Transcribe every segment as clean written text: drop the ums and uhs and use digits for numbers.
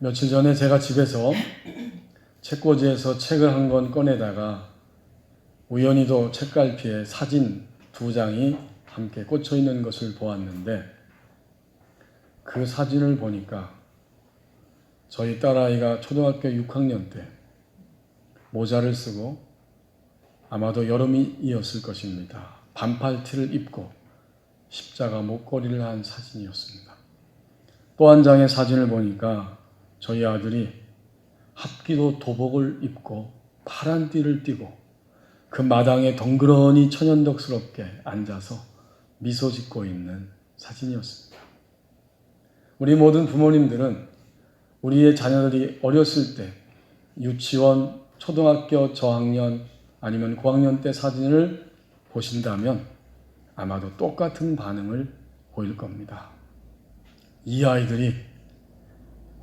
며칠 전에 제가 집에서 책꽂이에서 책을 한 권 꺼내다가 우연히도 책갈피에 사진 2장이 함께 꽂혀 있는 것을 보았는데, 그 사진을 보니까 저희 딸아이가 초등학교 6학년 때 모자를 쓰고 아마도 여름이었을 것입니다. 반팔티를 입고 십자가 목걸이를 한 사진이었습니다. 또 한 장의 사진을 보니까 저희 아들이 합기도 도복을 입고 파란 띠를 띠고 그 마당에 덩그러니 천연덕스럽게 앉아서 미소 짓고 있는 사진이었습니다. 우리 모든 부모님들은 우리의 자녀들이 어렸을 때 유치원, 초등학교 저학년 아니면 고학년 때 사진을 보신다면 아마도 똑같은 반응을 보일 겁니다. 이 아이들이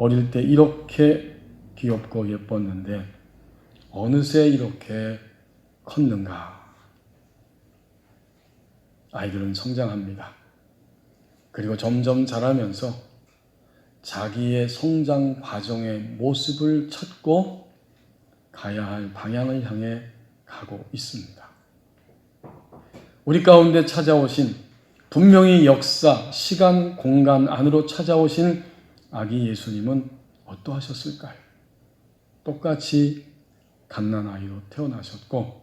어릴 때 이렇게 귀엽고 예뻤는데 어느새 이렇게 컸는가. 아이들은 성장합니다. 그리고 점점 자라면서 자기의 성장 과정의 모습을 찾고 가야 할 방향을 향해 가고 있습니다. 우리 가운데 찾아오신, 분명히 역사, 시간, 공간 안으로 찾아오신 아기 예수님은 어떠하셨을까요? 똑같이 갓난아이로 태어나셨고,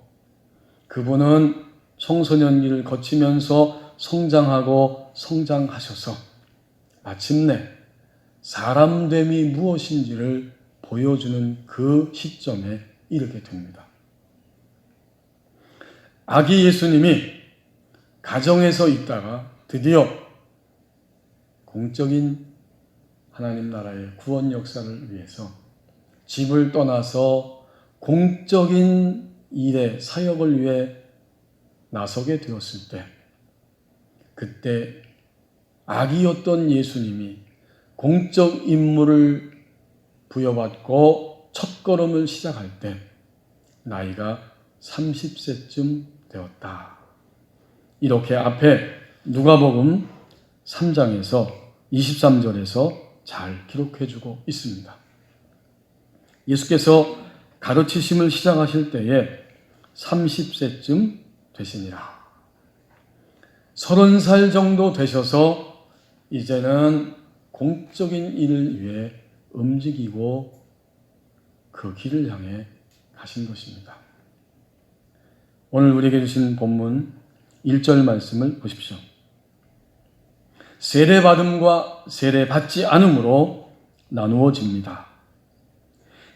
그분은 청소년기를 거치면서 성장하고 성장하셔서 마침내 사람됨이 무엇인지를 보여주는 그 시점에 이르게 됩니다. 아기 예수님이 가정에서 있다가 드디어 공적인 하나님 나라의 구원 역사를 위해서 집을 떠나서 공적인 일의 사역을 위해 나서게 되었을 때, 그때 아기였던 예수님이 공적 임무를 부여받고 첫걸음을 시작할 때 나이가 30세쯤 되었다. 이렇게 앞에 누가복음 3장에서 23절에서 잘 기록해주고 있습니다. 예수께서 가르치심을 시작하실 때에 30세쯤 되시니라. 30살 정도 되셔서 이제는 공적인 일을 위해 움직이고 그 길을 향해 가신 것입니다. 오늘 우리에게 주신 본문 1절 말씀을 보십시오. 세례받음과 세례받지 않음으로 나누어집니다.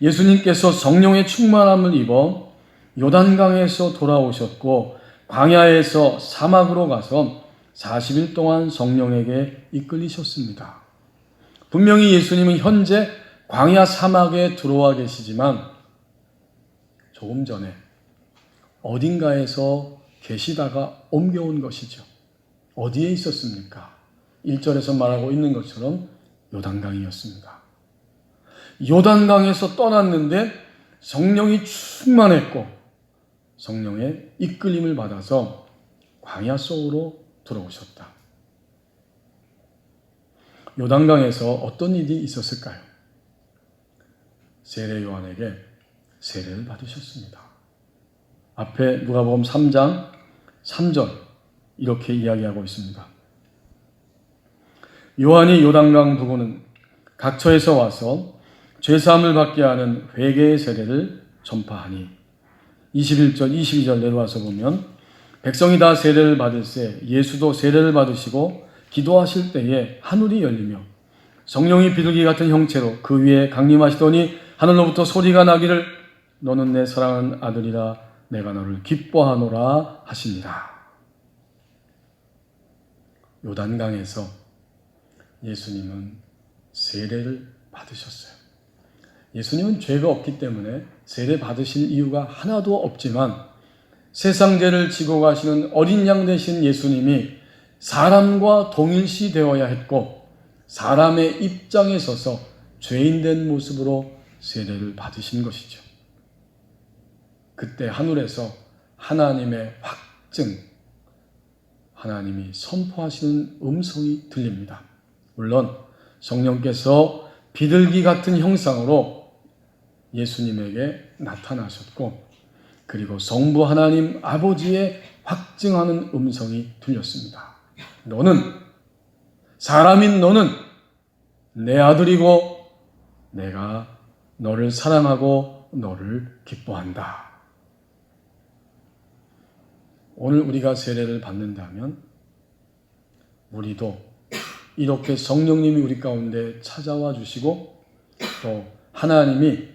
예수님께서 성령의 충만함을 입어 요단강에서 돌아오셨고 광야에서 사막으로 가서 40일 동안 성령에게 이끌리셨습니다. 분명히 예수님은 현재 광야 사막에 들어와 계시지만 조금 전에 어딘가에서 계시다가 옮겨온 것이죠. 어디에 있었습니까? 1절에서 말하고 있는 것처럼 요단강이었습니다. 요단강에서 떠났는데 성령이 충만했고 성령의 이끌림을 받아서 광야 속으로 들어오셨다. 요단강에서 어떤 일이 있었을까요? 세례 요한에게 세례를 받으셨습니다. 앞에 누가복음 3장 3절 이렇게 이야기하고 있습니다. 요한이 요단강 부근은 각처에서 와서 죄사함을 받게 하는 회개의 세례를 전파하니 21절 22절 내려와서 보면 백성이 다 세례를 받을새 예수도 세례를 받으시고 기도하실 때에 하늘이 열리며 성령이 비둘기 같은 형체로 그 위에 강림하시더니 하늘로부터 소리가 나기를 너는 내 사랑하는 아들이라 내가 너를 기뻐하노라 하시니라. 요단강에서 예수님은 세례를 받으셨어요. 예수님은 죄가 없기 때문에 세례 받으실 이유가 하나도 없지만 세상 죄를 지고 가시는 어린 양 되신 예수님이 사람과 동일시 되어야 했고 사람의 입장에 서서 죄인된 모습으로 세례를 받으신 것이죠. 그때 하늘에서 하나님의 확증, 하나님이 선포하시는 음성이 들립니다. 물론 성령께서 비둘기 같은 형상으로 예수님에게 나타나셨고, 그리고 성부 하나님 아버지의 확증하는 음성이 들렸습니다. 사람인 너는 내 아들이고 내가 너를 사랑하고 너를 기뻐한다. 오늘 우리가 세례를 받는다면 우리도 이렇게 성령님이 우리 가운데 찾아와 주시고, 또 하나님이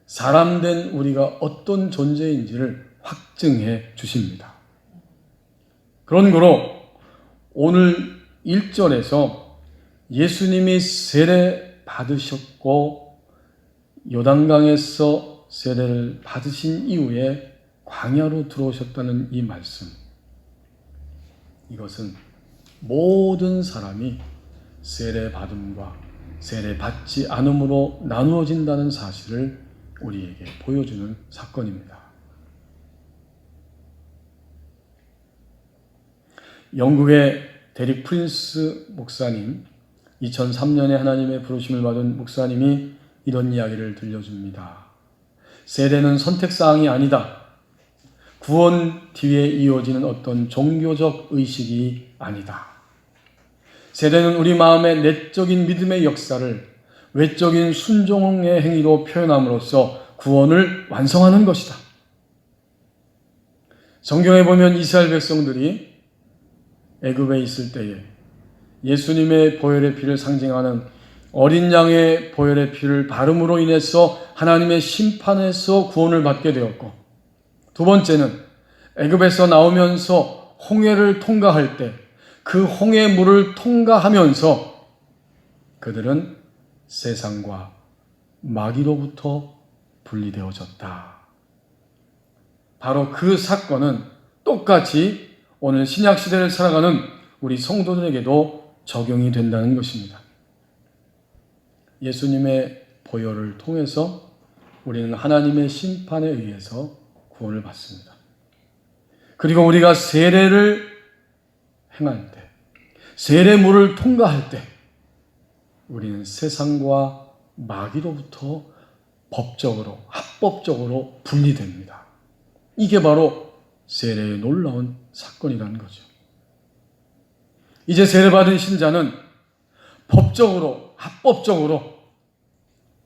사람된 우리가 어떤 존재인지를 확증해 주십니다. 그런 거로 오늘 1절에서 예수님이 세례 받으셨고 요단강에서 세례를 받으신 이후에 광야로 들어오셨다는 이 말씀, 이것은 모든 사람이 세례 받음과 세례 받지 않음으로 나누어진다는 사실을 우리에게 보여주는 사건입니다. 영국의 데릭 프린스 목사님, 2003년에 하나님의 부르심을 받은 목사님이 이런 이야기를 들려줍니다. 세례는 선택사항이 아니다. 구원 뒤에 이어지는 어떤 종교적 의식이 아니다. 세례는 우리 마음의 내적인 믿음의 역사를 외적인 순종의 행위로 표현함으로써 구원을 완성하는 것이다. 성경에 보면 이스라엘 백성들이 애굽에 있을 때에 예수님의 보혈의 피를 상징하는 어린 양의 보혈의 피를 바름으로 인해서 하나님의 심판에서 구원을 받게 되었고, 두 번째는 애굽에서 나오면서 홍해를 통과할 때 그 홍해물을 통과하면서 그들은 세상과 마귀로부터 분리되어졌다. 바로 그 사건은 똑같이 오늘 신약시대를 살아가는 우리 성도들에게도 적용이 된다는 것입니다. 예수님의 보혈을 통해서 우리는 하나님의 심판에 의해서 구원을 받습니다. 그리고 우리가 세례를 행할 때, 세례물을 통과할 때 우리는 세상과 마귀로부터 법적으로, 합법적으로 분리됩니다. 이게 바로 세례의 놀라운 사건이라는 거죠. 이제 세례받은 신자는 법적으로, 합법적으로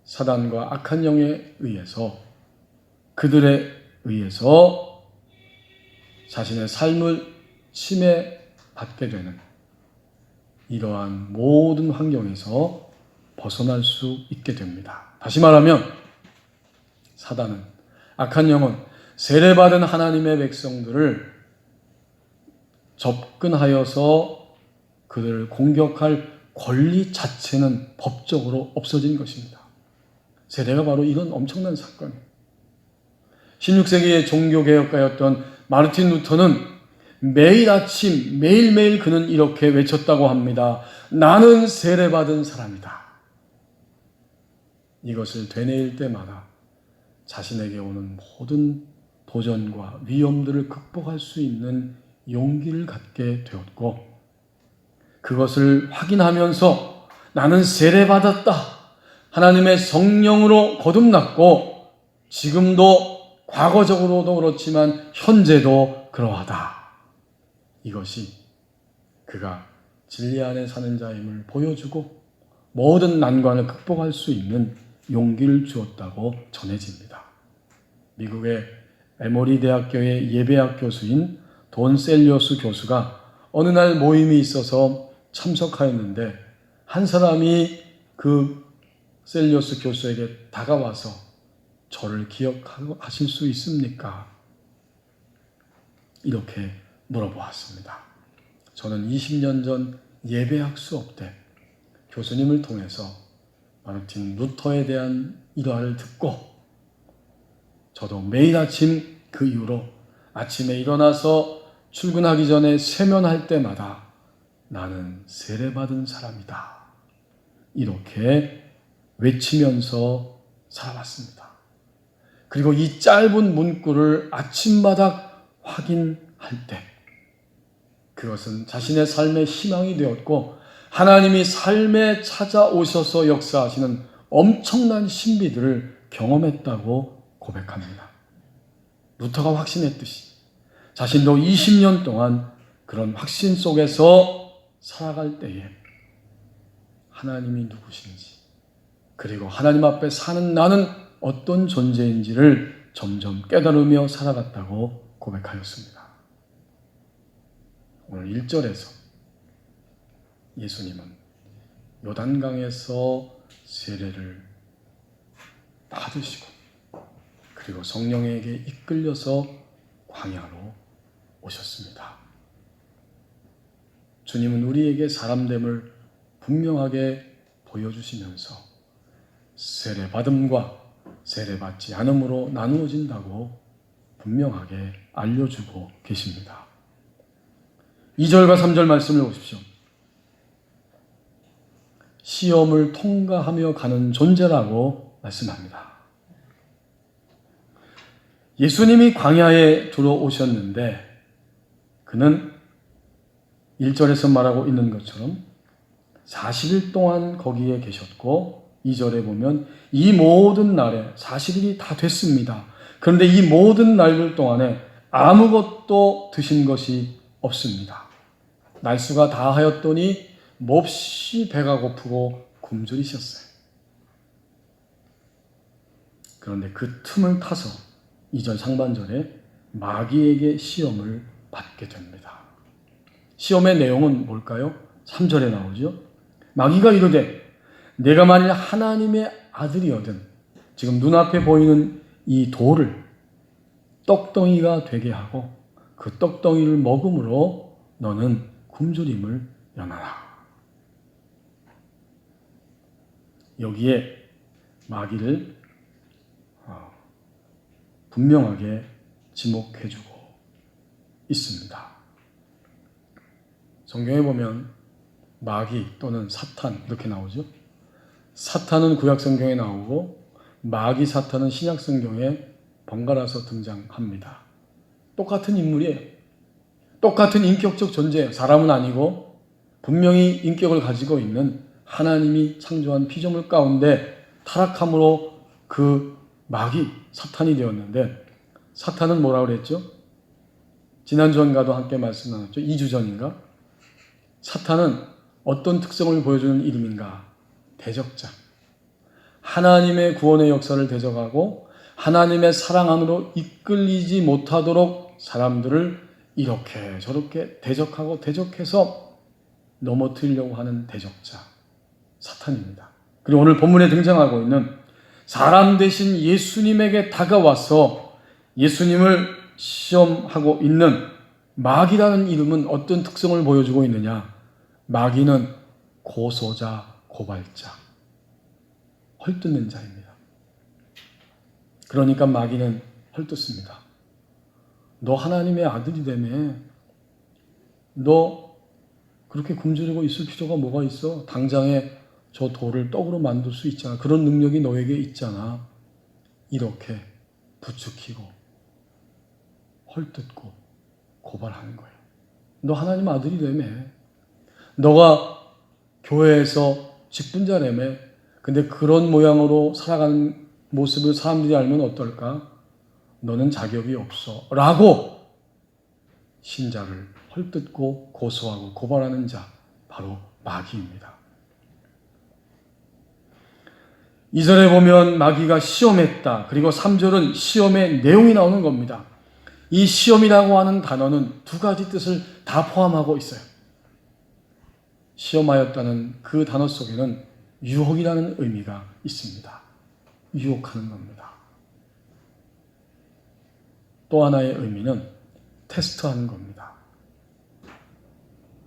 사단과 악한 영에 의해서, 그들에 의해서 자신의 삶을 침해받게 되는 이러한 모든 환경에서 벗어날 수 있게 됩니다. 다시 말하면 사단은, 악한 영은 세례받은 하나님의 백성들을 접근하여서 그들을 공격할 권리 자체는 법적으로 없어진 것입니다. 세례가 바로 이런 엄청난 사건이에요. 16세기의 종교개혁가였던 마르틴 루터는 매일 아침, 매일매일 그는 이렇게 외쳤다고 합니다. 나는 세례받은 사람이다. 이것을 되뇌일 때마다 자신에게 오는 모든 도전과 위험들을 극복할 수 있는 용기를 갖게 되었고, 그것을 확인하면서 나는 세례받았다. 하나님의 성령으로 거듭났고, 지금도 과거적으로도 그렇지만 현재도 그러하다. 이것이 그가 진리 안에 사는 자임을 보여주고 모든 난관을 극복할 수 있는 용기를 주었다고 전해집니다. 미국의 에모리 대학교의 예배학 교수인 돈 셀리어스 교수가 어느 날 모임이 있어서 참석하였는데, 한 사람이 그 셀리어스 교수에게 다가와서 저를 기억하실 수 있습니까? 이렇게 물어보았습니다. 저는 20년 전 예배학 수업 때 교수님을 통해서 마르틴 루터에 대한 일화를 듣고, 저도 매일 아침 그 이후로 아침에 일어나서 출근하기 전에 세면할 때마다 나는 세례받은 사람이다. 이렇게 외치면서 살아왔습니다. 그리고 이 짧은 문구를 아침마다 확인할 때 그것은 자신의 삶의 희망이 되었고, 하나님이 삶에 찾아오셔서 역사하시는 엄청난 신비들을 경험했다고 고백합니다. 루터가 확신했듯이 자신도 20년 동안 그런 확신 속에서 살아갈 때에 하나님이 누구신지, 그리고 하나님 앞에 사는 나는 어떤 존재인지를 점점 깨달으며 살아갔다고 고백하였습니다. 오늘 1절에서 예수님은 요단강에서 세례를 받으시고 그리고 성령에게 이끌려서 광야로 오셨습니다. 주님은 우리에게 사람됨을 분명하게 보여주시면서 세례받음과 세례받지 않음으로 나누어진다고 분명하게 알려주고 계십니다. 2절과 3절 말씀을 보십시오. 시험을 통과하며 가는 존재라고 말씀합니다. 예수님이 광야에 들어오셨는데 그는 1절에서 말하고 있는 것처럼 40일 동안 거기에 계셨고 2절에 보면 이 모든 날에 40일이 다 됐습니다. 그런데 이 모든 날들 동안에 아무것도 드신 것이 없습니다. 날수가 다 하였더니 몹시 배가 고프고 굶주리셨어요. 그런데 그 틈을 타서 2절 상반절에 마귀에게 시험을 받게 됩니다. 시험의 내용은 뭘까요? 3절에 나오죠. 마귀가 이르되 내가 만일 하나님의 아들이거든 지금 눈앞에 보이는 이 돌을 떡덩이가 되게 하고 그 떡덩이를 먹음으로 너는 굶주림을 면하라. 여기에 마귀를 분명하게 지목해주고 있습니다. 성경에 보면 마귀 또는 사탄 이렇게 나오죠. 사탄은 구약 성경에 나오고 마귀 사탄은 신약 성경에 번갈아서 등장합니다. 똑같은 인물이에요. 똑같은 인격적 존재예요. 사람은 아니고 분명히 인격을 가지고 있는 하나님이 창조한 피조물 가운데 타락함으로 그 마귀 사탄이 되었는데 사탄은 뭐라고 그랬죠? 지난주인가도 함께 말씀 나눴죠. 2주 전인가? 사탄은 어떤 특성을 보여주는 이름인가? 대적자. 하나님의 구원의 역사를 대적하고 하나님의 사랑 안으로 이끌리지 못하도록 사람들을 이렇게 저렇게 대적하고 대적해서 넘어뜨리려고 하는 대적자. 사탄입니다. 그리고 오늘 본문에 등장하고 있는 사람 대신 예수님에게 다가와서 예수님을 시험하고 있는 마귀라는 이름은 어떤 특성을 보여주고 있느냐? 마귀는 고소자, 고발자, 헐뜯는 자입니다. 그러니까 마귀는 헐뜯습니다. 너 하나님의 아들이라며 너 그렇게 굶주리고 있을 필요가 뭐가 있어? 당장에 저 돌을 떡으로 만들 수 있잖아. 그런 능력이 너에게 있잖아. 이렇게 부추기고 헐뜯고 고발하는 거예요. 너 하나님 아들이라며. 너가 교회에서 직분자라며. 근데 그런 모양으로 살아가는 모습을 사람들이 알면 어떨까? 너는 자격이 없어. 라고 신자를 헐뜯고 고소하고 고발하는 자, 바로 마귀입니다. 2절에 보면 마귀가 시험했다. 그리고 3절은 시험의 내용이 나오는 겁니다. 이 시험이라고 하는 단어는 두 가지 뜻을 다 포함하고 있어요. 시험하였다는 그 단어 속에는 유혹이라는 의미가 있습니다. 유혹하는 겁니다. 또 하나의 의미는 테스트하는 겁니다.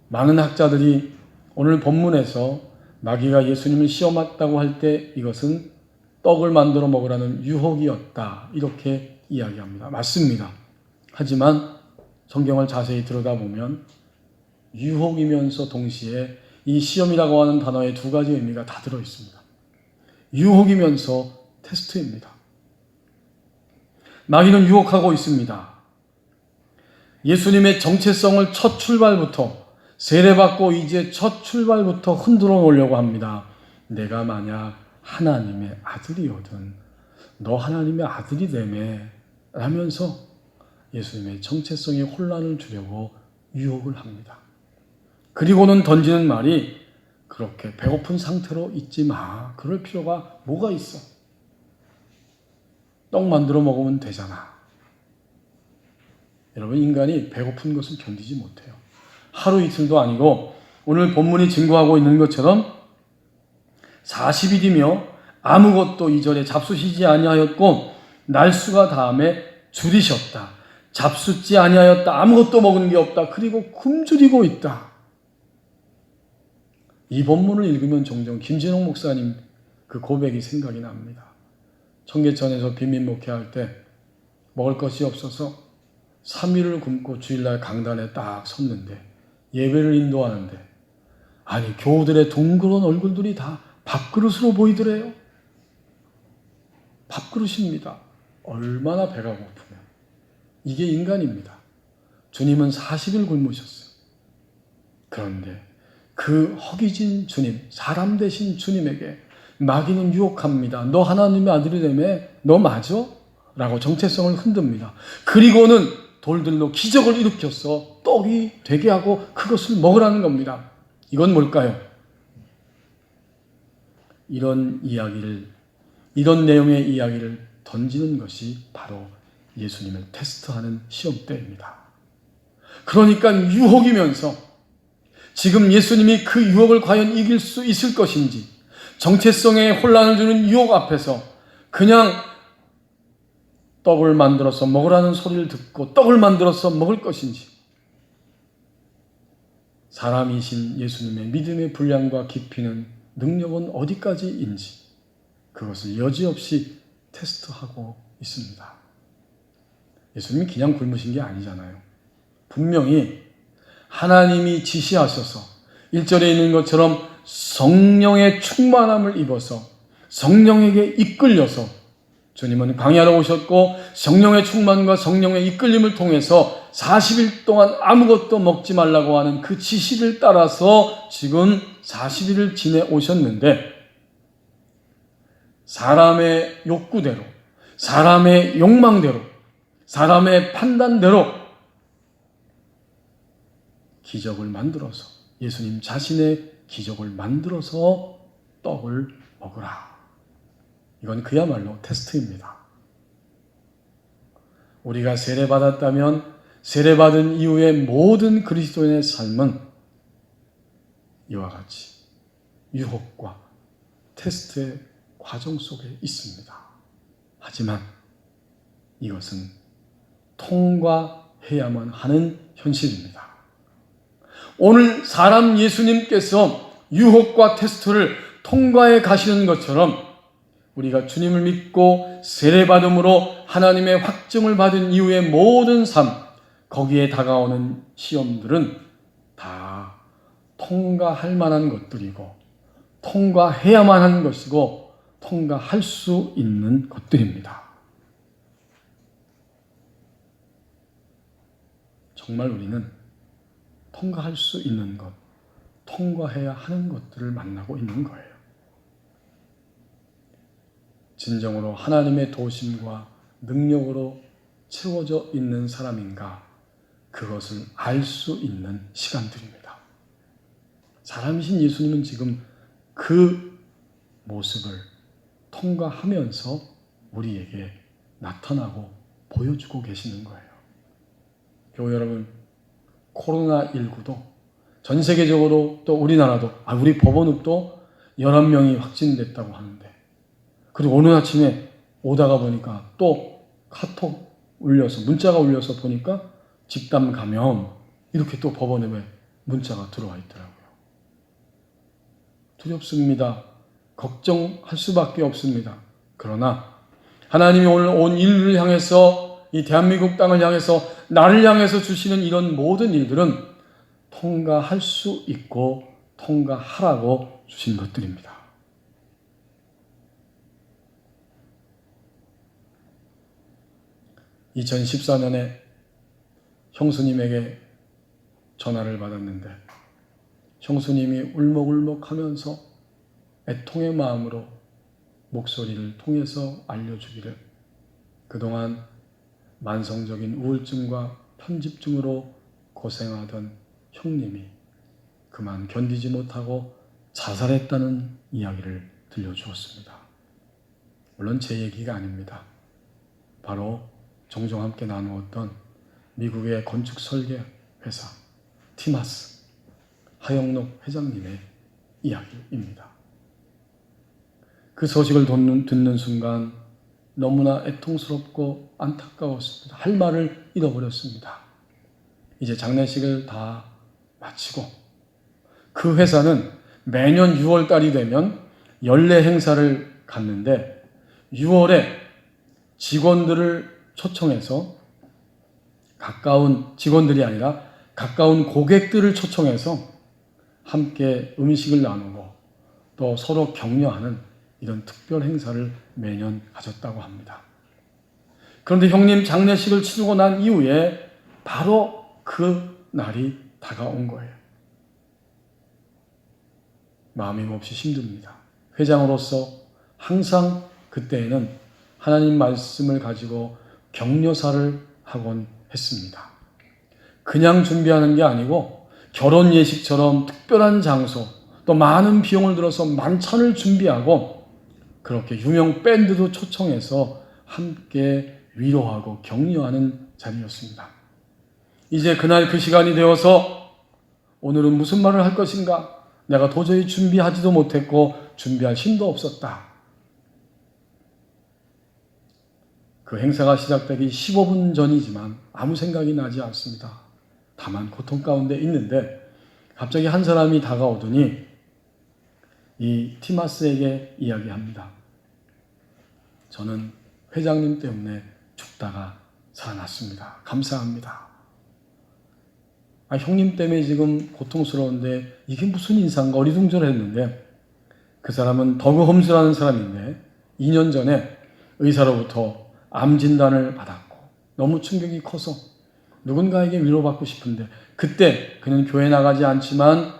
많은 학자들이 오늘 본문에서 마귀가 예수님을 시험했다고 할 때 이것은 떡을 만들어 먹으라는 유혹이었다. 이렇게 이야기합니다. 맞습니다. 하지만 성경을 자세히 들여다보면 유혹이면서 동시에 이 시험이라고 하는 단어의 두 가지 의미가 다 들어있습니다. 유혹이면서 테스트입니다. 마귀는 유혹하고 있습니다. 예수님의 정체성을 첫 출발부터 세례받고 이제 첫 출발부터 흔들어 놓으려고 합니다. 내가 만약 하나님의 아들이거든. 너 하나님의 아들이 되매 라면서 예수님의 정체성에 혼란을 주려고 유혹을 합니다. 그리고는 던지는 말이 그렇게 배고픈 상태로 있지 마. 그럴 필요가 뭐가 있어? 떡 만들어 먹으면 되잖아. 여러분, 인간이 배고픈 것을 견디지 못해요. 하루 이틀도 아니고 오늘 본문이 증거하고 있는 것처럼 40일이며 아무것도 이전에 잡수시지 아니하였고 날수가 다음에 줄이셨다. 잡숫지 아니하였다. 아무것도 먹은 게 없다. 그리고 굶주리고 있다. 이 본문을 읽으면 종종 김진홍 목사님 그 고백이 생각이 납니다. 청계천에서 빈민 목회할 때 먹을 것이 없어서 3일을 굶고 주일날 강단에 딱 섰는데 예배를 인도하는데 아니 교우들의 둥그런 얼굴들이 다 밥그릇으로 보이더래요. 밥그릇입니다. 얼마나 배가 고프면. 이게 인간입니다. 주님은 40일 굶으셨어요. 그런데 그 허기진 주님, 사람 되신 주님에게 마귀는 유혹합니다. 너 하나님의 아들이 되며 너 맞아? 라고 정체성을 흔듭니다. 그리고는 돌들로 기적을 일으켜서 떡이 되게 하고 그것을 먹으라는 겁니다. 이건 뭘까요? 이런 내용의 이야기를 던지는 것이 바로 예수님을 테스트하는 시험대입니다. 그러니까 유혹이면서 지금 예수님이 그 유혹을 과연 이길 수 있을 것인지, 정체성에 혼란을 주는 유혹 앞에서 그냥 떡을 만들어서 먹으라는 소리를 듣고 떡을 만들어서 먹을 것인지, 사람이신 예수님의 믿음의 분량과 깊이는 능력은 어디까지인지 그것을 여지없이 테스트하고 있습니다. 예수님이 그냥 굶으신 게 아니잖아요. 분명히 하나님이 지시하셔서 1절에 있는 것처럼 성령의 충만함을 입어서 성령에게 이끌려서 주님은 광야로 오셨고 성령의 충만과 성령의 이끌림을 통해서 40일 동안 아무것도 먹지 말라고 하는 그 지시를 따라서 지금 40일을 지내오셨는데 사람의 욕구대로, 사람의 욕망대로, 사람의 판단대로 기적을 만들어서 예수님 자신의 기적을 만들어서 떡을 먹으라. 이건 그야말로 테스트입니다. 우리가 세례받았다면 세례받은 이후의 모든 그리스도인의 삶은 이와 같이 유혹과 테스트의 과정 속에 있습니다. 하지만 이것은 통과해야만 하는 현실입니다. 오늘 사람 예수님께서 유혹과 테스트를 통과해 가시는 것처럼 우리가 주님을 믿고 세례받음으로 하나님의 확증을 받은 이후의 모든 삶, 거기에 다가오는 시험들은 다 통과할 만한 것들이고 통과해야만 하는 것이고 통과할 수 있는 것들입니다. 정말 우리는 통과할 수 있는 것, 통과해야 하는 것들을 만나고 있는 거예요. 진정으로 하나님의 도심과 능력으로 채워져 있는 사람인가, 그것을 알 수 있는 시간들입니다. 사람이신 예수님은 지금 그 모습을 통과하면서 우리에게 나타나고 보여주고 계시는 거예요. 교회 여러분, 코로나19도 전 세계적으로 또 우리나라도, 우리 법원읍도 11명이 확진됐다고 하는데, 그리고 오늘 아침에 오다가 보니까 또 카톡 울려서, 문자가 울려서 보니까 집단 감염, 이렇게 또 법원에 문자가 들어와 있더라고요. 두렵습니다. 걱정할 수밖에 없습니다. 그러나 하나님이 오늘 온 인류를 향해서, 이 대한민국 땅을 향해서, 나를 향해서 주시는 이런 모든 일들은 통과할 수 있고 통과하라고 주신 것들입니다. (2014년에) 형수님에게 전화를 받았는데 형수님이 울먹울먹 하면서 애통의 마음으로 목소리를 통해서 알려주기를 그동안 만성적인 우울증과 편집증으로 고생하던 형님이 그만 견디지 못하고 자살했다는 이야기를 들려주었습니다. 물론 제 얘기가 아닙니다. 바로 종종 함께 나누었던 미국의 건축 설계 회사 티마스 하영록 회장님의 이야기입니다. 그 소식을 듣는 순간 너무나 애통스럽고 안타까웠습니다. 할 말을 잃어버렸습니다. 이제 장례식을 다 마치고 그 회사는 매년 6월 달이 되면 연례 행사를 갖는데 6월에 직원들을 초청해서 가까운 직원들이 아니라 가까운 고객들을 초청해서 함께 음식을 나누고 또 서로 격려하는 이런 특별 행사를 매년 가졌다고 합니다. 그런데 형님 장례식을 치르고 난 이후에 바로 그 날이 다가온 거예요. 마음이 몹시 힘듭니다. 회장으로서 항상 그때에는 하나님 말씀을 가지고 격려사를 하곤 했습니다. 그냥 준비하는 게 아니고 결혼 예식처럼 특별한 장소 또 많은 비용을 들어서 만찬을 준비하고 그렇게 유명 밴드도 초청해서 함께 위로하고 격려하는 자리였습니다. 이제 그날 그 시간이 되어서 오늘은 무슨 말을 할 것인가? 내가 도저히 준비하지도 못했고 준비할 힘도 없었다. 그 행사가 시작되기 15분 전이지만 아무 생각이 나지 않습니다. 다만 고통 가운데 있는데 갑자기 한 사람이 다가오더니 이 티마스에게 이야기합니다. 저는 회장님 때문에 죽다가 살아났습니다. 감사합니다. 형님 때문에 지금 고통스러운데 이게 무슨 인상가 어리둥절했는데 그 사람은 더그 홈즈라는 사람인데 2년 전에 의사로부터 암 진단을 받았고 너무 충격이 커서 누군가에게 위로받고 싶은데 그때 그는 교회 나가지 않지만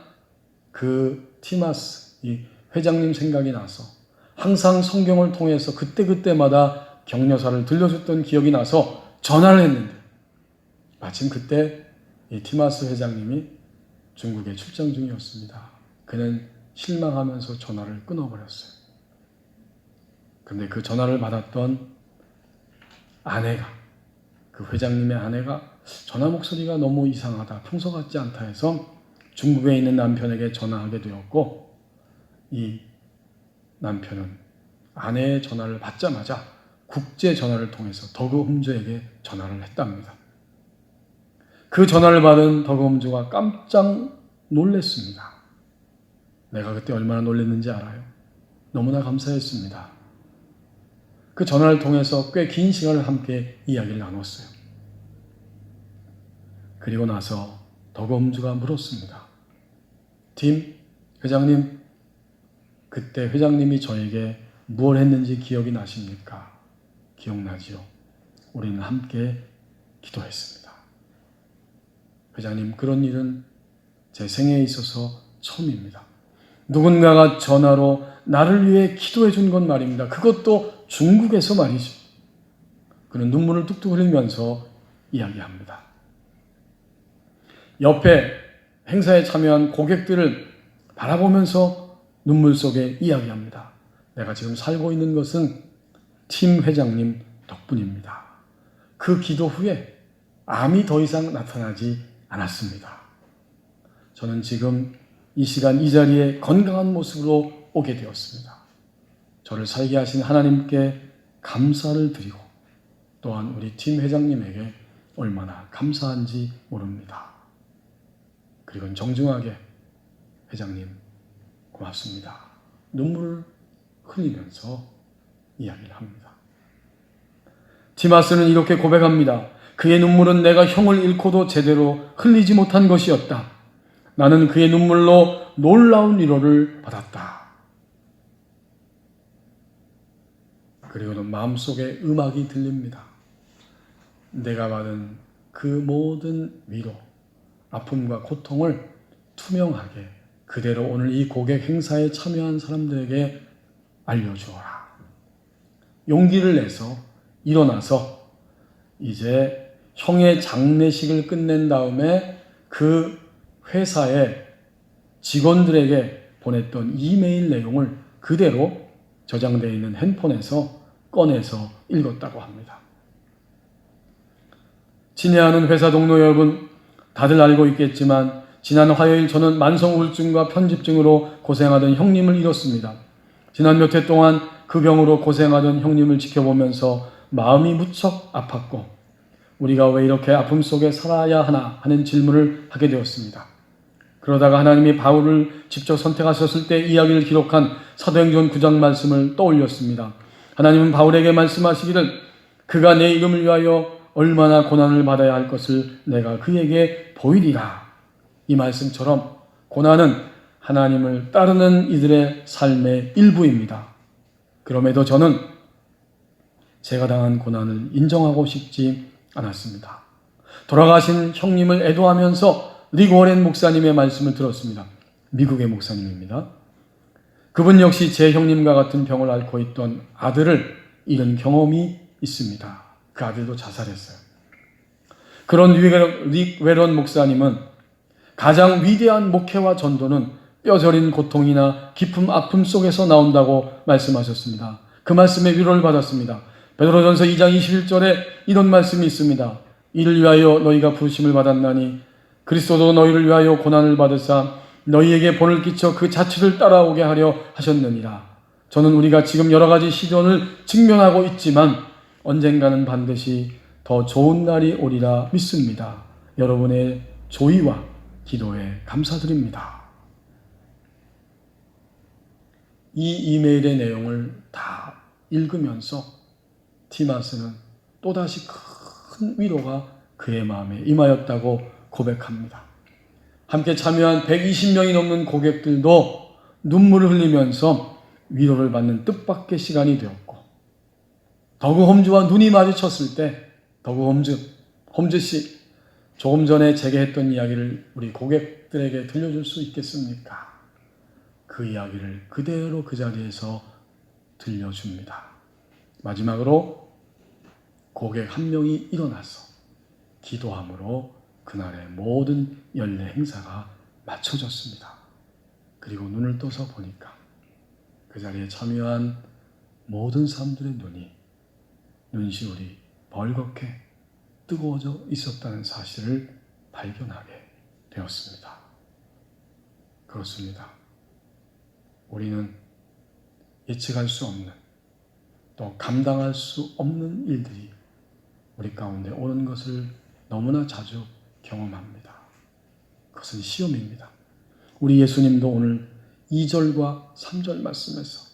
그 티마스 이 회장님 생각이 나서 항상 성경을 통해서 그때그때마다 격려사를 들려줬던 기억이 나서 전화를 했는데 마침 그때 이 티마스 회장님이 중국에 출장 중이었습니다. 그는 실망하면서 전화를 끊어버렸어요. 그런데 그 전화를 받았던 아내가 그 회장님의 아내가 전화 목소리가 너무 이상하다, 평소 같지 않다 해서 중국에 있는 남편에게 전화하게 되었고 이 남편은 아내의 전화를 받자마자 국제 전화를 통해서 더그 홈즈에게 전화를 했답니다. 그 전화를 받은 더그 홈즈가 깜짝 놀랐습니다. 내가 그때 얼마나 놀랐는지 알아요? 너무나 감사했습니다. 그 전화를 통해서 꽤 긴 시간을 함께 이야기를 나눴어요. 그리고 나서 더그 홈즈가 물었습니다. 팀 회장님, 그때 회장님이 저에게 무엇 했는지 기억이 나십니까? 기억나지요? 우리는 함께 기도했습니다. 회장님, 그런 일은 제 생애에 있어서 처음입니다. 누군가가 전화로 나를 위해 기도해 준 건 말입니다. 그것도 중국에서 말이죠. 그는 눈물을 뚝뚝 흘리면서 이야기합니다. 옆에 행사에 참여한 고객들을 바라보면서 눈물 속에 이야기합니다. 내가 지금 살고 있는 것은 팀 회장님 덕분입니다. 그 기도 후에 암이 더 이상 나타나지 않았습니다. 저는 지금 이 시간 이 자리에 건강한 모습으로 오게 되었습니다. 저를 살게 하신 하나님께 감사를 드리고 또한 우리 팀 회장님에게 얼마나 감사한지 모릅니다. 그리고 정중하게 회장님 고맙습니다. 눈물을 흘리면서 이야기를 합니다. 티마스는 이렇게 고백합니다. 그의 눈물은 내가 형을 잃고도 제대로 흘리지 못한 것이었다. 나는 그의 눈물로 놀라운 위로를 받았다. 그리고는 마음속에 음악이 들립니다. 내가 받은 그 모든 위로, 아픔과 고통을 투명하게 그대로 오늘 이 고객 행사에 참여한 사람들에게 알려주어라. 용기를 내서 일어나서 이제 형의 장례식을 끝낸 다음에 그 회사의 직원들에게 보냈던 이메일 내용을 그대로 저장되어 있는 핸폰에서 꺼내서 읽었다고 합니다. 친애하는 회사 동료 여러분, 다들 알고 있겠지만 지난 화요일 저는 만성 우울증과 편집증으로 고생하던 형님을 잃었습니다. 지난 몇 해 동안 그 병으로 고생하던 형님을 지켜보면서 마음이 무척 아팠고 우리가 왜 이렇게 아픔 속에 살아야 하나 하는 질문을 하게 되었습니다. 그러다가 하나님이 바울을 직접 선택하셨을 때 이야기를 기록한 사도행전 9장 말씀을 떠올렸습니다. 하나님은 바울에게 말씀하시기를 그가 내 이름을 위하여 얼마나 고난을 받아야 할 것을 내가 그에게 보이리라. 이 말씀처럼 고난은 하나님을 따르는 이들의 삶의 일부입니다. 그럼에도 저는 제가 당한 고난을 인정하고 싶지 않았습니다. 돌아가신 형님을 애도하면서 릭 워렌 목사님의 말씀을 들었습니다. 미국의 목사님입니다. 그분 역시 제 형님과 같은 병을 앓고 있던 아들을 잃은 경험이 있습니다. 그 아들도 자살했어요. 그런 릭 워렌 목사님은 가장 위대한 목회와 전도는 뼈저린 고통이나 깊은 아픔 속에서 나온다고 말씀하셨습니다. 그 말씀에 위로를 받았습니다. 베드로전서 2장 21절에 이런 말씀이 있습니다. 이를 위하여 너희가 부르심을 받았나니 그리스도도 너희를 위하여 고난을 받으사 너희에게 본을 끼쳐 그 자취를 따라오게 하려 하셨느니라. 저는 우리가 지금 여러 가지 시련을 직면하고 있지만 언젠가는 반드시 더 좋은 날이 오리라 믿습니다. 여러분의 조의와 기도에 감사드립니다. 이 이메일의 내용을 다 읽으면서 디마스는 또다시 큰 위로가 그의 마음에 임하였다고 고백합니다. 함께 참여한 120명이 넘는 고객들도 눈물을 흘리면서 위로를 받는 뜻밖의 시간이 되었고 더그 홈즈와 눈이 마주쳤을 때 더그 홈즈 씨 조금 전에 제게 했던 이야기를 우리 고객들에게 들려줄 수 있겠습니까? 그 이야기를 그대로 그 자리에서 들려줍니다. 마지막으로 고객 한 명이 일어나서 기도함으로 그날의 모든 연례 행사가 마쳐졌습니다. 그리고 눈을 떠서 보니까 그 자리에 참여한 모든 사람들의 눈시울이 벌겋게 뜨거워져 있었다는 사실을 발견하게 되었습니다. 그렇습니다. 우리는 예측할 수 없는 또 감당할 수 없는 일들이 우리 가운데 오는 것을 너무나 자주 경험합니다. 그것은 시험입니다. 우리 예수님도 오늘 2절과 3절 말씀에서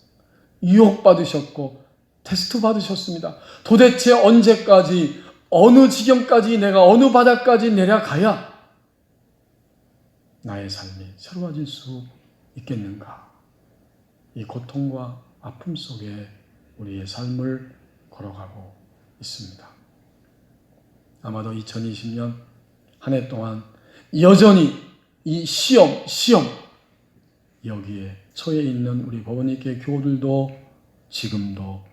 유혹받으셨고 테스트 받으셨습니다. 도대체 언제까지 어느 지경까지 내가 어느 바닥까지 내려가야 나의 삶이 새로워질 수 있겠는가? 이 고통과 아픔 속에 우리의 삶을 걸어가고 있습니다. 아마도 2020년 한 해 동안 여전히 이 시험 여기에 처해 있는 우리 법원님께 교우들도 지금도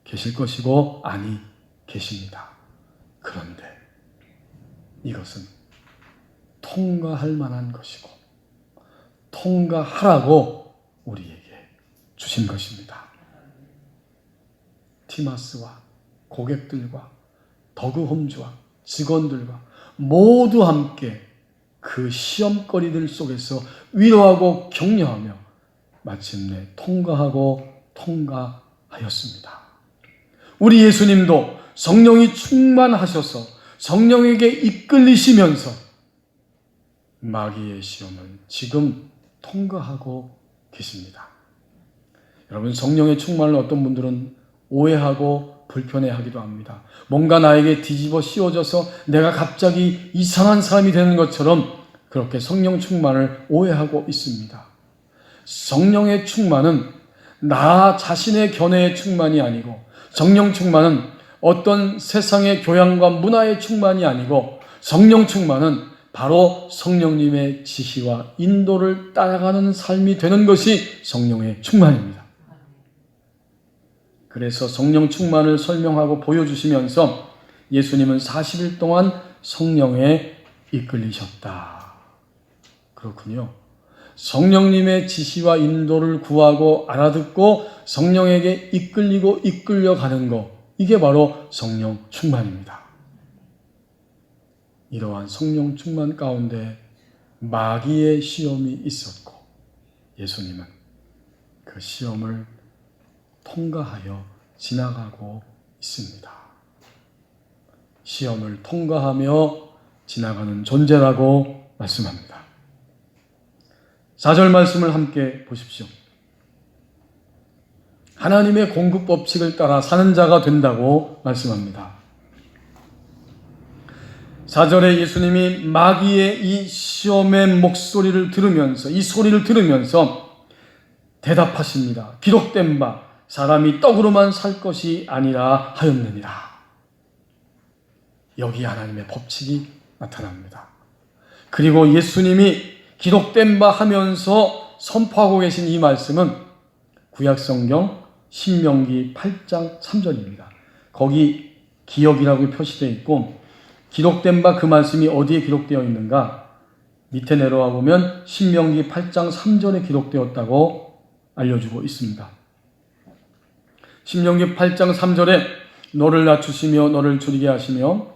계실 것이고 아니 계십니다. 그런데 이것은 통과할 만한 것이고 통과하라고 우리에게 주신 것입니다. 티마스와 고객들과 더그홈즈와 직원들과 모두 함께 그 시험거리들 속에서 위로하고 격려하며 마침내 통과하였습니다. 우리 예수님도 성령이 충만하셔서 성령에게 이끌리시면서 마귀의 시험을 지금 통과하고 계십니다. 여러분, 성령의 충만을 어떤 분들은 오해하고 불편해하기도 합니다. 뭔가 나에게 뒤집어 씌워져서 내가 갑자기 이상한 사람이 되는 것처럼 그렇게 성령 충만을 오해하고 있습니다. 성령의 충만은 나 자신의 견해의 충만이 아니고 성령 충만은 어떤 세상의 교양과 문화의 충만이 아니고 성령 충만은 바로 성령님의 지시와 인도를 따라가는 삶이 되는 것이 성령의 충만입니다. 그 그래서 성령 충만을 설명하고 보여주시면서 예수님은 40일 동안 성령에 이끌리셨다. 그렇군요. 성령님의 지시와 인도를 구하고 알아듣고 성령에게 이끌리고 이끌려가는 것, 이게 바로 성령 충만입니다. 이러한 성령 충만 가운데 마귀의 시험이 있었고 예수님은 그 시험을 통과하여 지나가고 있습니다. 시험을 통과하며 지나가는 존재라고 말씀합니다. 4절 말씀을 함께 보십시오. 하나님의 공급 법칙을 따라 사는 자가 된다고 말씀합니다. 4절에 예수님이 마귀의 이 시험의 목소리를 들으면서, 이 소리를 들으면서 대답하십니다. 기록된 바 사람이 떡으로만 살 것이 아니라 하였느니라. 여기 하나님의 법칙이 나타납니다. 그리고 예수님이 기록된 바 하면서 선포하고 계신 이 말씀은 구약성경 신명기 8장 3절입니다. 거기 기억이라고 표시되어 있고 기록된 바 그 말씀이 어디에 기록되어 있는가? 밑에 내려와 보면 신명기 8장 3절에 기록되었다고 알려주고 있습니다. 신명기 8장 3절에 너를 낮추시며 너를 줄이게 하시며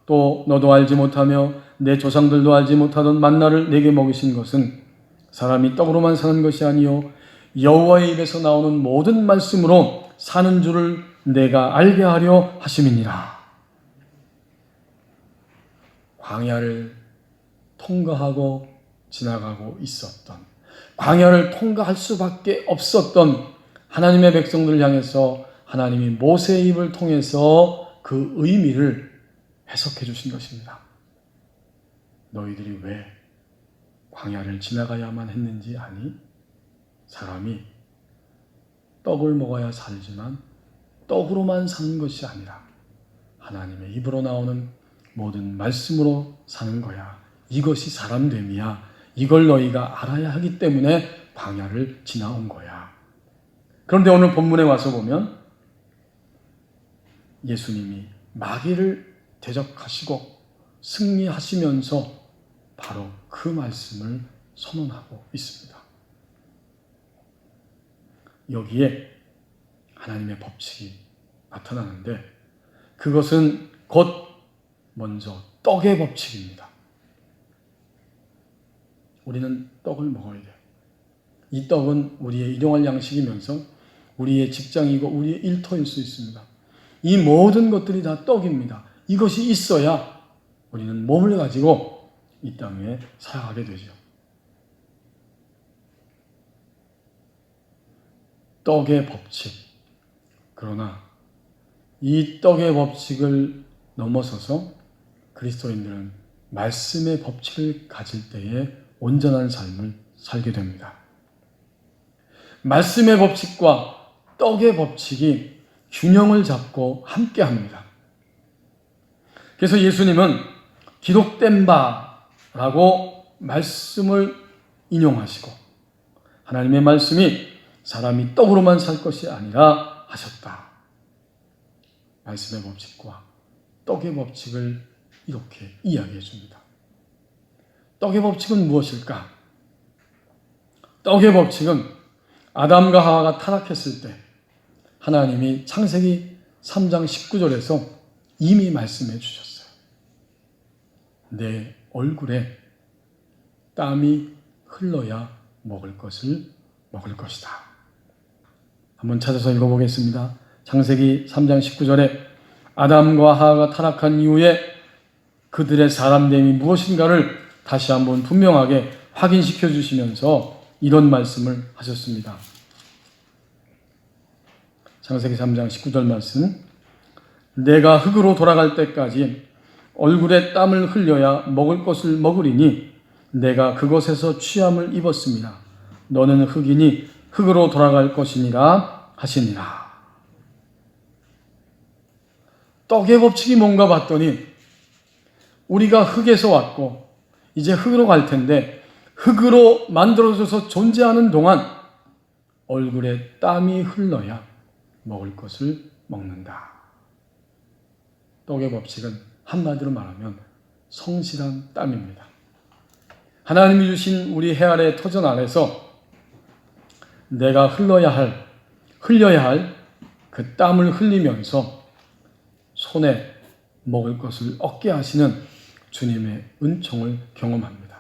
또 너도 알지 못하며 내 조상들도 알지 못하던 만나를 내게 먹이신 것은 사람이 떡으로만 사는 것이 아니요 여호와의 입에서 나오는 모든 말씀으로 사는 줄을 내가 알게 하려 하심이니라. 광야를 통과하고 지나가고 있었던, 광야를 통과할 수밖에 없었던 하나님의 백성들을 향해서 하나님이 모세의 입을 통해서 그 의미를 해석해 주신 것입니다. 너희들이 왜 광야를 지나가야만 했는지 아니? 사람이 떡을 먹어야 살지만 떡으로만 사는 것이 아니라 하나님의 입으로 나오는 모든 말씀으로 사는 거야. 이것이 사람됨이야. 이걸 너희가 알아야 하기 때문에 광야를 지나온 거야. 그런데 오늘 본문에 와서 보면 예수님이 마귀를 대적하시고 승리하시면서 바로 그 말씀을 선언하고 있습니다. 여기에 하나님의 법칙이 나타나는데 그것은 곧 먼저 떡의 법칙입니다. 우리는 떡을 먹어야 돼요. 이 떡은 우리의 일용할 양식이면서 우리의 직장이고 우리의 일터일 수 있습니다. 이 모든 것들이 다 떡입니다. 이것이 있어야 우리는 몸을 가지고 이 땅에 살아가게 되죠. 떡의 법칙. 그러나 이 떡의 법칙을 넘어서서 그리스도인들은 말씀의 법칙을 가질 때에 온전한 삶을 살게 됩니다. 말씀의 법칙과 떡의 법칙이 균형을 잡고 함께합니다. 그래서 예수님은 기록된 바라고 말씀을 인용하시고 하나님의 말씀이 사람이 떡으로만 살 것이 아니라 하셨다. 말씀의 법칙과 떡의 법칙을 이렇게 이야기해 줍니다. 떡의 법칙은 무엇일까? 떡의 법칙은 아담과 하와가 타락했을 때 하나님이 창세기 3장 19절에서 이미 말씀해 주셨어요. 내 얼굴에 땀이 흘러야 먹을 것을 먹을 것이다. 한번 찾아서 읽어보겠습니다. 창세기 3장 19절에 아담과 하와가 타락한 이후에 그들의 사람됨이 무엇인가를 다시 한번 분명하게 확인시켜 주시면서 이런 말씀을 하셨습니다. 창세기 3장 19절 말씀. 내가 흙으로 돌아갈 때까지 얼굴에 땀을 흘려야 먹을 것을 먹으리니 내가 그곳에서 취함을 입었습니다. 너는 흙이니 흙으로 돌아갈 것이니라 하시니라. 떡의 법칙이 뭔가 봤더니 우리가 흙에서 왔고 이제 흙으로 갈 텐데 흙으로 만들어져서 존재하는 동안 얼굴에 땀이 흘러야 먹을 것을 먹는다. 떡의 법칙은 한마디로 말하면 성실한 땀입니다. 하나님이 주신 우리 해 아래 터전 안에서 내가 흘려야 할 그 땀을 흘리면서 손에 먹을 것을 얻게 하시는 주님의 은총을 경험합니다.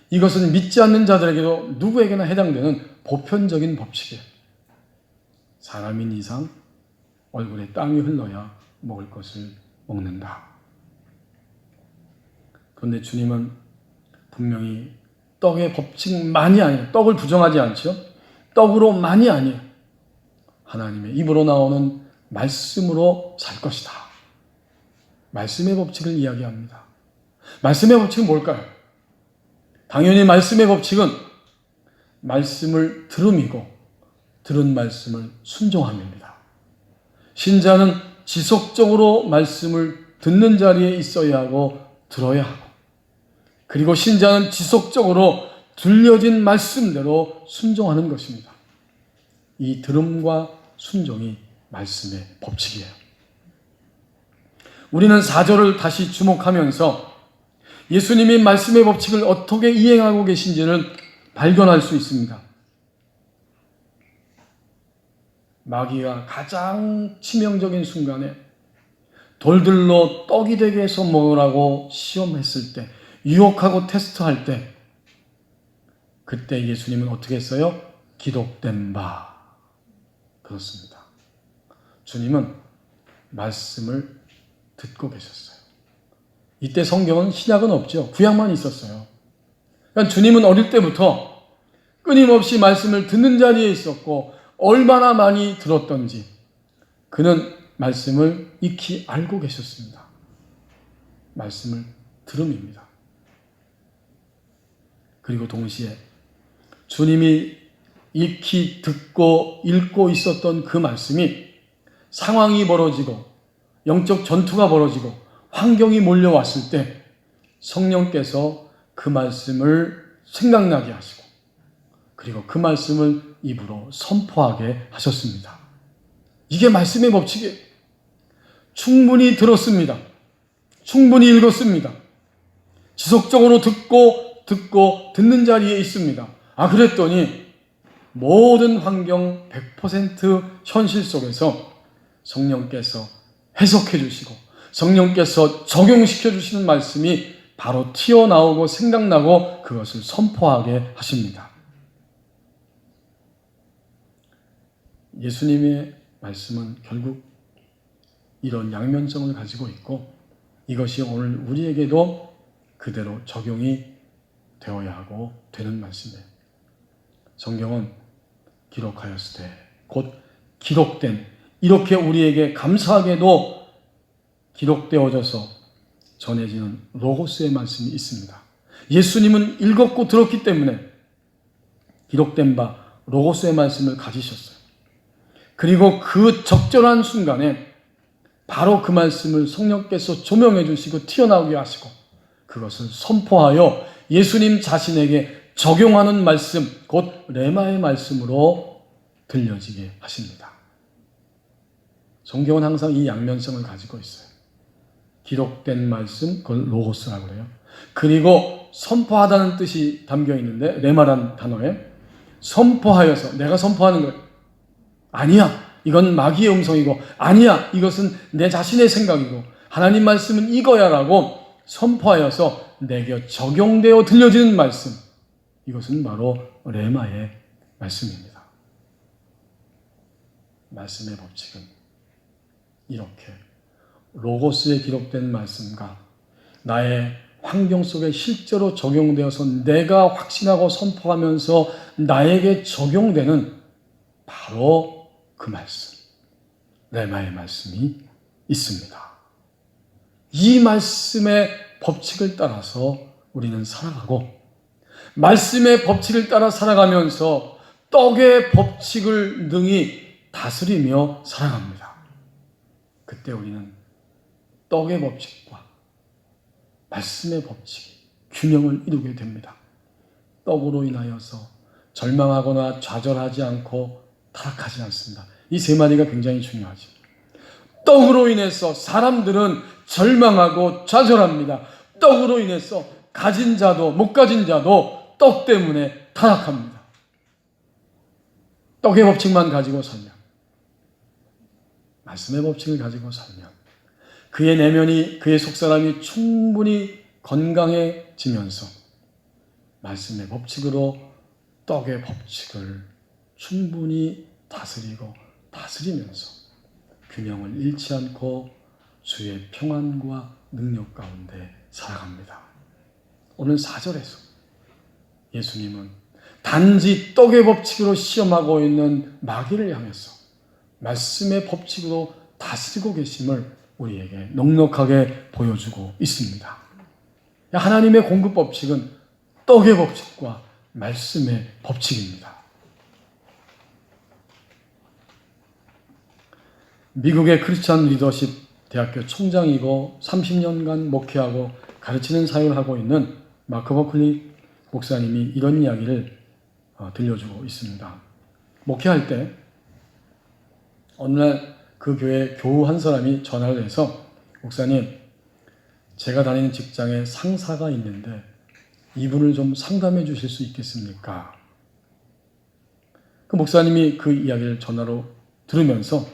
이것은 믿지 않는 자들에게도 누구에게나 해당되는 보편적인 법칙이에요. 사람인 이상 얼굴에 땀이 흘러야 먹을 것을 먹는다. 그런데 주님은 분명히 떡의 법칙만이 아니에요. 떡을 부정하지 않죠. 떡으로만이 아니에요. 하나님의 입으로 나오는 말씀으로 살 것이다. 말씀의 법칙을 이야기합니다. 말씀의 법칙은 뭘까요? 당연히 말씀의 법칙은 말씀을 들음이고 들은 말씀을 순종함입니다. 신자는 지속적으로 말씀을 듣는 자리에 있어야 하고 들어야 하고, 그리고 신자는 지속적으로 들려진 말씀대로 순종하는 것입니다. 이 들음과 순종이 말씀의 법칙이에요. 우리는 4절을 다시 주목하면서 예수님이 말씀의 법칙을 어떻게 이행하고 계신지를 발견할 수 있습니다. 마귀가 가장 치명적인 순간에 돌들로 떡이 되게 해서 먹으라고 시험했을 때, 유혹하고 테스트할 때, 그때 예수님은 어떻게 했어요? 기록된 바. 그렇습니다. 주님은 말씀을 듣고 계셨어요. 이때 성경은 신약은 없죠. 구약만 있었어요. 그러니까 주님은 어릴 때부터 끊임없이 말씀을 듣는 자리에 있었고, 얼마나 많이 들었던지 그는 말씀을 익히 알고 계셨습니다. 말씀을 들음입니다. 그리고 동시에 주님이 익히 듣고 읽고 있었던 그 말씀이 상황이 벌어지고 영적 전투가 벌어지고 환경이 몰려왔을 때 성령께서 그 말씀을 생각나게 하시고, 그리고 그 말씀을 입으로 선포하게 하셨습니다. 이게 말씀의 법칙이에요. 충분히 들었습니다. 충분히 읽었습니다. 지속적으로 듣고 듣는 자리에 있습니다. 그랬더니 모든 환경 100% 현실 속에서 성령께서 해석해 주시고 성령께서 적용시켜 주시는 말씀이 바로 튀어나오고 생각나고 그것을 선포하게 하십니다. 예수님의 말씀은 결국 이런 양면성을 가지고 있고, 이것이 오늘 우리에게도 그대로 적용이 되어야 하고 되는 말씀이에요. 성경은 기록하였을 때, 곧 기록된, 이렇게 우리에게 감사하게도 기록되어져서 전해지는 로고스의 말씀이 있습니다. 예수님은 읽었고 들었기 때문에 기록된 바 로고스의 말씀을 가지셨어요. 그리고 그 적절한 순간에 바로 그 말씀을 성령께서 조명해 주시고 튀어나오게 하시고 그것을 선포하여 예수님 자신에게 적용하는 말씀, 곧 레마의 말씀으로 들려지게 하십니다. 성경은 항상 이 양면성을 가지고 있어요. 기록된 말씀, 그걸 로고스라고 그래요. 그리고 선포하다는 뜻이 담겨 있는데, 레마란 단어에 선포하여서, 내가 선포하는 거예요. 아니야, 이건 마귀의 음성이고, 아니야, 이것은 내 자신의 생각이고, 하나님 말씀은 이거야 라고 선포하여서 내게 적용되어 들려지는 말씀, 이것은 바로 레마의 말씀입니다. 말씀의 법칙은 이렇게 로고스에 기록된 말씀과 나의 환경 속에 실제로 적용되어서 내가 확신하고 선포하면서 나에게 적용되는 바로 그 말씀, 레마의 말씀이 있습니다. 이 말씀의 법칙을 따라서 우리는 살아가고, 말씀의 법칙을 따라 살아가면서 떡의 법칙을 능히 다스리며 살아갑니다. 그때 우리는 떡의 법칙과 말씀의 법칙이 균형을 이루게 됩니다. 떡으로 인하여서 절망하거나 좌절하지 않고 타락하지 않습니다. 이 세 마디가 굉장히 중요하죠. 떡으로 인해서 사람들은 절망하고 좌절합니다. 떡으로 인해서 가진 자도 못 가진 자도 떡 때문에 타락합니다. 떡의 법칙만 가지고 살면, 말씀의 법칙을 가지고 살면 그의 내면이, 그의 속사람이 충분히 건강해지면서 말씀의 법칙으로 떡의 법칙을 충분히 다스리면서 균형을 잃지 않고 주의 평안과 능력 가운데 살아갑니다. 오늘 4절에서 예수님은 단지 떡의 법칙으로 시험하고 있는 마귀를 향해서 말씀의 법칙으로 다스리고 계심을 우리에게 넉넉하게 보여주고 있습니다. 하나님의 공급 법칙은 떡의 법칙과 말씀의 법칙입니다. 미국의 크리스찬 리더십 대학교 총장이고 30년간 목회하고 가르치는 사역을 하고 있는 마크 버클리 목사님이 이런 이야기를 들려주고 있습니다. 목회할 때 어느 날 그 교회 교우 한 사람이 전화를 해서, 목사님, 제가 다니는 직장에 상사가 있는데 이분을 좀 상담해 주실 수 있겠습니까? 그 목사님이 그 이야기를 전화로 들으면서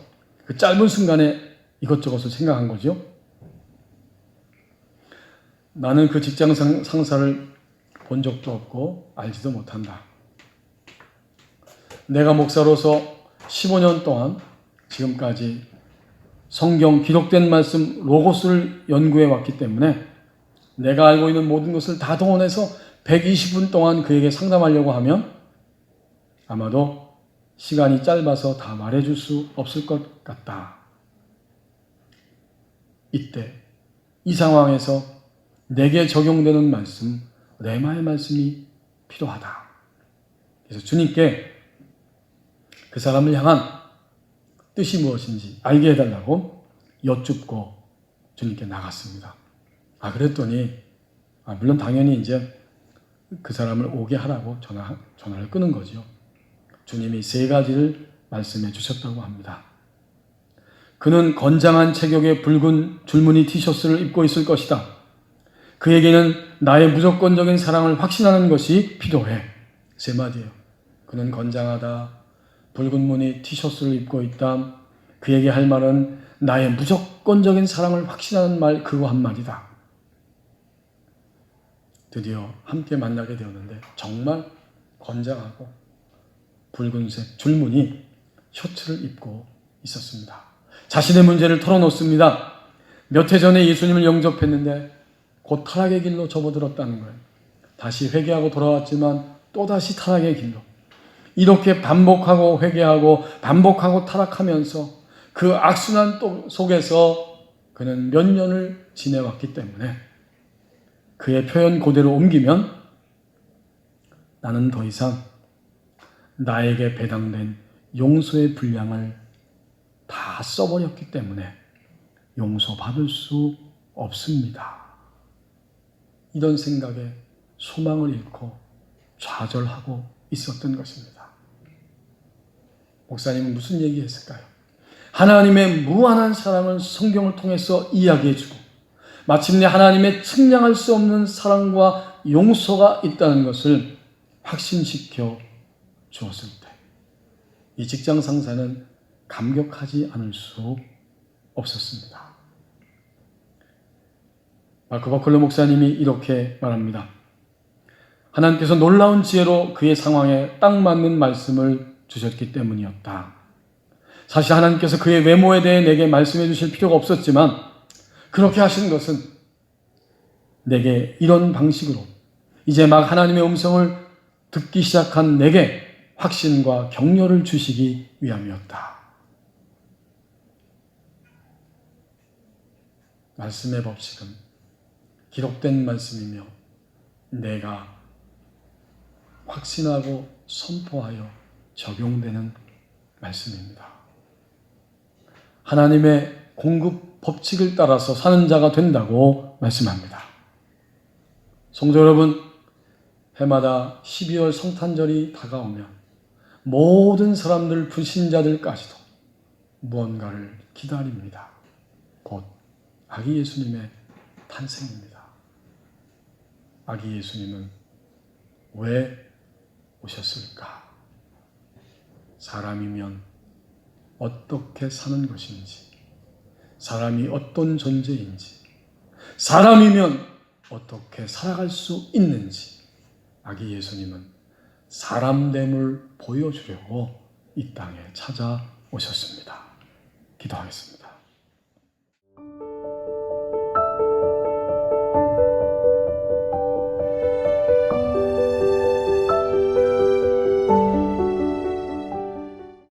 그 짧은 순간에 이것저것을 생각한 거죠. 나는 그 직장 상사를 본 적도 없고 알지도 못한다. 내가 목사로서 15년 동안 지금까지 성경 기록된 말씀 로고스를 연구해 왔기 때문에 내가 알고 있는 모든 것을 다 동원해서 120분 동안 그에게 상담하려고 하면 아마도 시간이 짧아서 다 말해줄 수 없을 것 같다. 이때 이 상황에서 내게 적용되는 말씀, 레마의 말씀이 필요하다. 그래서 주님께 그 사람을 향한 뜻이 무엇인지 알게 해달라고 여쭙고 주님께 나갔습니다. 그랬더니 물론 당연히 이제 그 사람을 오게 하라고 전화를 끄는 거죠. 주님이 3가지를 말씀해 주셨다고 합니다. 그는 건장한 체격의 붉은 줄무늬 티셔츠를 입고 있을 것이다. 그에게는 나의 무조건적인 사랑을 확신하는 것이 필요해. 3마디예요. 그는 건장하다. 붉은 무늬 티셔츠를 입고 있다. 그에게 할 말은 나의 무조건적인 사랑을 확신하는 말, 그거 한마디다. 드디어 함께 만나게 되었는데 정말 건장하고 붉은색 줄무늬 셔츠를 입고 있었습니다. 자신의 문제를 털어놓습니다. 몇 해 전에 예수님을 영접했는데 곧 타락의 길로 접어들었다는 거예요. 다시 회개하고 돌아왔지만 또다시 타락의 길로. 이렇게 반복하고 회개하고 반복하고 타락하면서 그 악순환 속에서 그는 몇 년을 지내왔기 때문에 그의 표현 그대로 옮기면 나는 더 이상 나에게 배당된 용서의 분량을 다 써버렸기 때문에 용서받을 수 없습니다. 이런 생각에 소망을 잃고 좌절하고 있었던 것입니다. 목사님은 무슨 얘기했을까요? 하나님의 무한한 사랑을 성경을 통해서 이야기해주고 마침내 하나님의 측량할 수 없는 사랑과 용서가 있다는 것을 확신시켜 주었을 때 이 직장 상사는 감격하지 않을 수 없었습니다. 마크 버클러 목사님이 이렇게 말합니다. 하나님께서 놀라운 지혜로 그의 상황에 딱 맞는 말씀을 주셨기 때문이었다. 사실 하나님께서 그의 외모에 대해 내게 말씀해 주실 필요가 없었지만 그렇게 하신 것은 내게 이런 방식으로 이제 막 하나님의 음성을 듣기 시작한 내게 확신과 격려를 주시기 위함이었다. 말씀의 법칙은 기록된 말씀이며 내가 확신하고 선포하여 적용되는 말씀입니다. 하나님의 공급 법칙을 따라서 사는 자가 된다고 말씀합니다. 성도 여러분, 해마다 12월 성탄절이 다가오면 모든 사람들, 불신자들까지도 무언가를 기다립니다. 곧 아기 예수님의 탄생입니다. 아기 예수님은 왜 오셨을까? 사람이면 어떻게 사는 것인지, 사람이 어떤 존재인지, 사람이면 어떻게 살아갈 수 있는지 아기 예수님은 사람됨을 보여주려고 이 땅에 찾아오셨습니다. 기도하겠습니다.